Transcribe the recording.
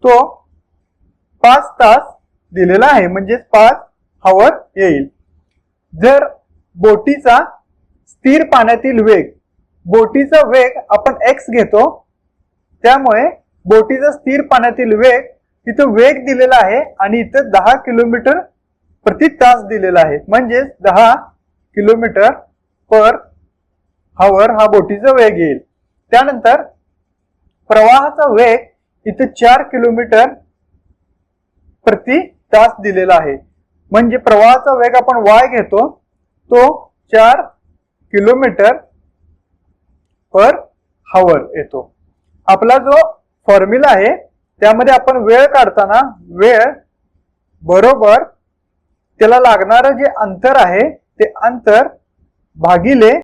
तो 5 तास दिलेला आहे, म्हणजे 5 हवर येईल. जर बोटीचा स्थिर पाण्यातील वेग, बोटीचा वेग आपण x घेतो, त्यामुळे बोटीचा स्थिर पाण्यातील वेग, तिथं वेग दिलेला आहे आणि इथं 10 किलोमीटर प्रति तास दिलेला आहे, म्हणजे 10 किलोमीटर पर हवर हा बोटीचा वेग येईल. त्यानंतर प्रवाहाचा वेग इथे 4 किलोमीटर प्रति तास दिलेला आहे, म्हणजे प्रवाहाचा वेग आपण y घेतो, तो 4 किलोमीटर पर हवर येतो. आपला जो फॉर्म्युला आहे त्यामध्ये आपण वेळ काढताना वेळ बरोबर त्याला लागणारं जे अंतर आहे ते अंतर भागिले